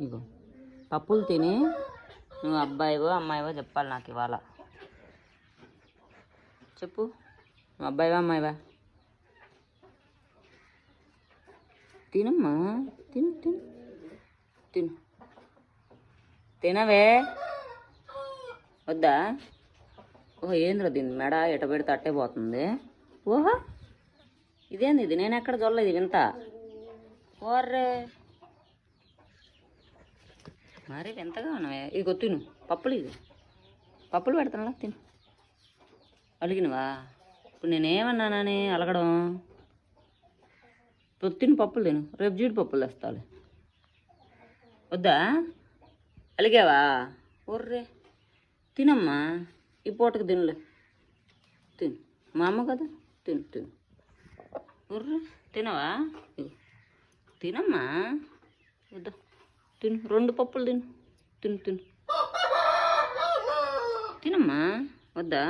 ఇగో పప్పులు తిని నువ్వు అబ్బాయివో అమ్మాయివో చెప్పాలి నాకు ఇవాళ. చెప్పు, నువ్వు అబ్బాయివా అమ్మాయివా? తినమ్మా, తిను తిను తిను. తినవే, వద్దా? ఓహో ఏంద్ర దీన్ని మెడ ఎట పెడితే అట్టే పోతుంది. ఓహో ఇదేంది ఇది, నేను ఎక్కడ చూడలేదు వింత. ఓర్రే మరి వింతగా ఉన్నావే. ఇగో తిను పప్పులు, ఇది పప్పులు పెడతానులా తిను. అలిగినవా? ఇప్పుడు నేనేమన్నానని అలగడం? ఇప్పుడు తిను పప్పులు తిను, రేపు జీడిపప్పులు తెస్తాలి. వద్దా? అలిగావా? ఒర్రే తినమ్మా, ఈ పూటకి తినలే. తిను, మా అమ్మ కదా, తిను తిను. ఒర్రే తినవా? తినమ్మా, వద్దా? తిను, 2 పప్పులు తిను, తిను తిను తినమ్మా, వద్దా?